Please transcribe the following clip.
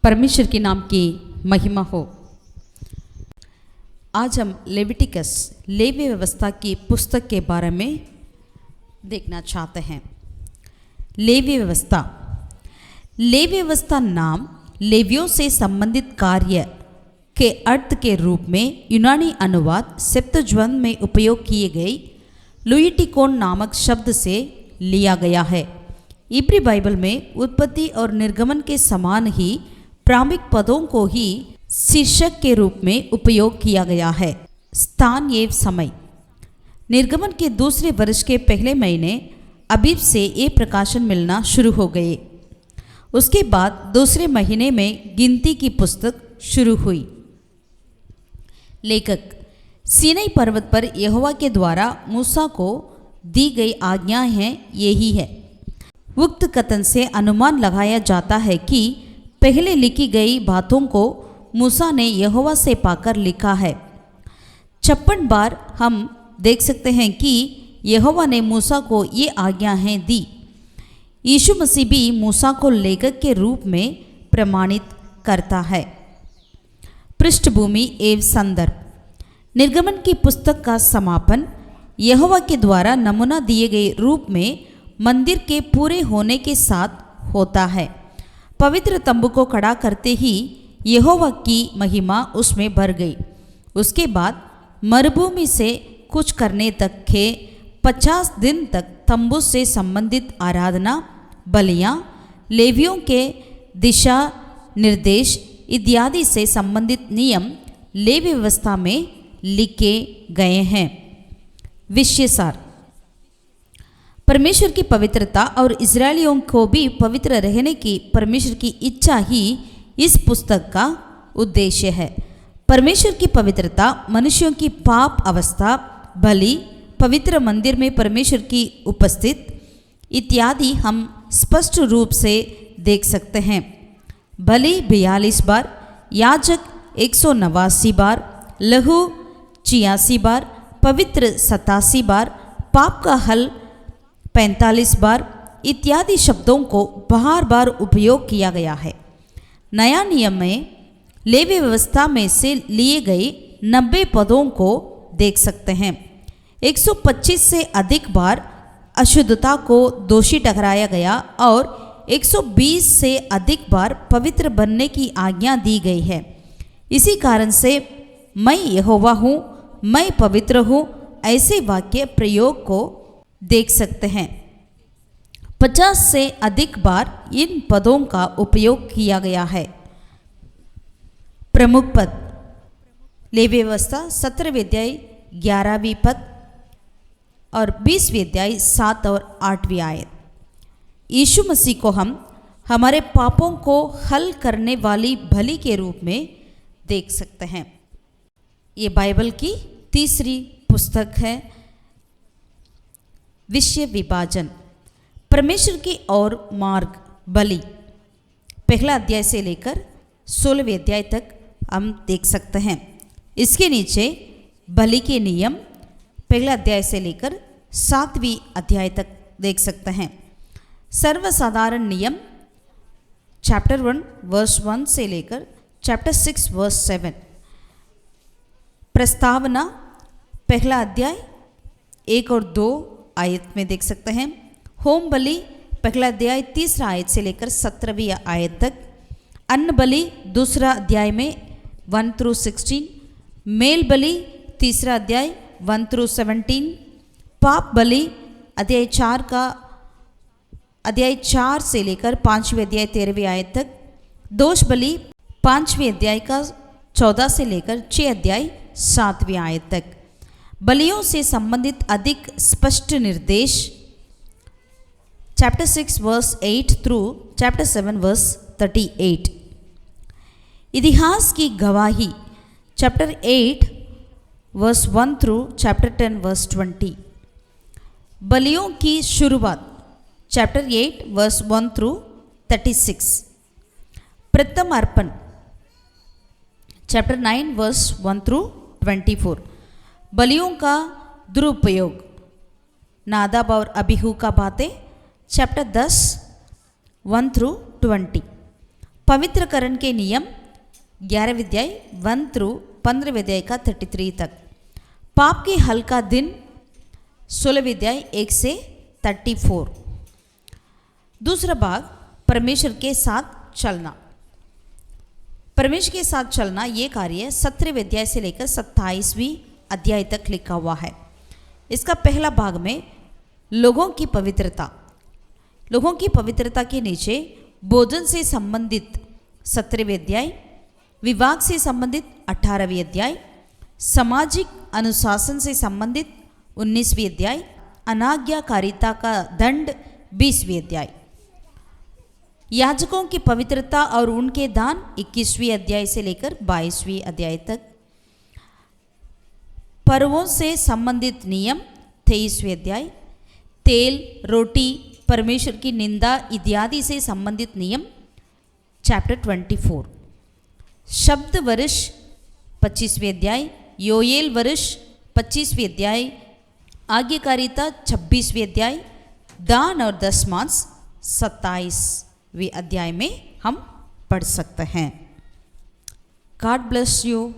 परमेश्वर के नाम की महिमा हो। आज हम लेविटिकस लेवी व्यवस्था की पुस्तक के बारे में देखना चाहते हैं। लेवी व्यवस्था नाम लेवियों से संबंधित कार्य के अर्थ के रूप में यूनानी अनुवाद सेप्तुअजिंट में उपयोग किए गए लुइटिकोन नामक शब्द से लिया गया है। इब्री बाइबल में उत्पत्ति और निर्गमन के समान ही प्रारंभिक पदों को ही शीर्षक के रूप में उपयोग किया गया है। स्थान एवं समय निर्गमन के दूसरे वर्ष के पहले महीने अबीब से ये प्रकाशन मिलना शुरू हो गए। उसके बाद दूसरे महीने में गिनती की पुस्तक शुरू हुई। लेखक सीनै पर्वत पर यहोवा के द्वारा मूसा को दी गई आज्ञाएं हैं यही है। उक्त कथन से अनुमान लगाया जाता है कि पहले लिखी गई बातों को मूसा ने यहोवा से पाकर लिखा है। 56 बार हम देख सकते हैं कि यहोवा ने मूसा को ये आज्ञाएं दी। यीशु मसीह भी मूसा को लेखक के रूप में प्रमाणित करता है। पृष्ठभूमि एवं संदर्भ निर्गमन की पुस्तक का समापन यहोवा के द्वारा नमूना दिए गए रूप में मंदिर के पूरे होने के साथ होता है। पवित्र तंबू को खड़ा करते ही यहोवा की महिमा उसमें भर गई। उसके बाद मरुभूमि से कुछ करने तक के 50 दिन तक तंबू से संबंधित आराधना बलियां, लेवियों के दिशा निर्देश इत्यादि से संबंधित नियम लेवी व्यवस्था में लिखे गए हैं। विषय सार परमेश्वर की पवित्रता और इजरायलियों को भी पवित्र रहने की परमेश्वर की इच्छा ही इस पुस्तक का उद्देश्य है। परमेश्वर की पवित्रता, मनुष्यों की पाप अवस्था, बलि, पवित्र मंदिर में परमेश्वर की उपस्थिति इत्यादि हम स्पष्ट रूप से देख सकते हैं। बलि 42 बार, याजक 189 बार, लहू 86 बार, पवित्र 87 बार, पाप का हल 45 बार इत्यादि शब्दों को बार बार उपयोग किया गया है। नया नियम में लेवी व्यवस्था में से लिए गए 90 पदों को देख सकते हैं। 125 से अधिक बार अशुद्धता को दोषी ठहराया गया और 120 से अधिक बार पवित्र बनने की आज्ञा दी गई है। इसी कारण से मैं यहोवा हूँ, मैं पवित्र हूँ ऐसे वाक्य प्रयोग को देख सकते हैं। 50 से अधिक बार इन पदों का उपयोग किया गया है। प्रमुख पद लेवी व्यवस्था 17वें अध्याय 11वीं पद और 20वें अध्याय 7 और 8वीं आयत। यीशु मसीह को हम हमारे पापों को हल करने वाली बलि के रूप में देख सकते हैं। ये बाइबल की तीसरी पुस्तक है। विषय विभाजन परमेश्वर की ओर मार्ग बलि पहला अध्याय से लेकर 16वें अध्याय तक हम देख सकते हैं। इसके नीचे बलि के नियम पहला अध्याय से लेकर 7वीं अध्याय तक देख सकते हैं। सर्वसाधारण नियम चैप्टर 1 वर्स 1 से लेकर चैप्टर 6 वर्स 7। प्रस्तावना पहला अध्याय 1 और 2 आयत में देख सकते हैं। होम बलि पहला अध्याय 3 आयत से लेकर 17वीं आयत तक। अन्न बलि दूसरा अध्याय में 1 through 16। मेल बलि तीसरा अध्याय 1 through 17। पाप बलि अध्याय 4 से लेकर 5वें अध्याय 13वीं आयत तक। दोष बलि 5वें अध्याय का 14 से लेकर 6 अध्याय 7वीं आयत तक। बलियों से संबंधित अधिक स्पष्ट निर्देश chapter 6 verse 8 through chapter 7 verse 38। इतिहास की गवाही chapter 8 verse 1 through chapter 10 verse 20। बलियों की शुरुआत चैप्टर 8 वर्स 1 थ्रू 36। प्रथम अर्पण चैप्टर 9 वर्स 1 थ्रू 24। बलियों का दुरुपयोग नादाब और अबीहू का बातें चैप्टर 10 1 through 20। पवित्रकरण के नियम 11वें अध्याय 1 थ्रू 15वें अध्याय का 33 तक। पाप के हल का दिन 16वें अध्याय 1 से 34। दूसरा भाग परमेश्वर के साथ चलना। परमेश्वर के साथ चलना ये कार्य 17वें अध्याय से लेकर 27वीं अध्याय तक लिखा हुआ है। इसका पहला भाग में लोगों की पवित्रता के नीचे भोजन से संबंधित 17वें अध्याय, विवाह से संबंधित 18वें अध्याय, सामाजिक अनुशासन से संबंधित 19वीं अध्याय, अनाज्ञाकारिता का दंड 20वीं अध्याय, याजकों की पवित्रता और उनके दान 21वीं अध्याय से लेकर 22वीं अध्याय तक, पर्वों से संबंधित नियम 23वीं अध्याय, तेल, रोटी, परमेश्वर की निंदा इत्यादि से संबंधित नियम चैप्टर 24, शब्द वर्ष 25वें अध्याय, योएल वर्ष 25वें अध्याय, आज्ञाकारिता 26वें अध्याय, दान और दशमांश 27वें अध्याय में हम पढ़ सकते हैं। God bless you.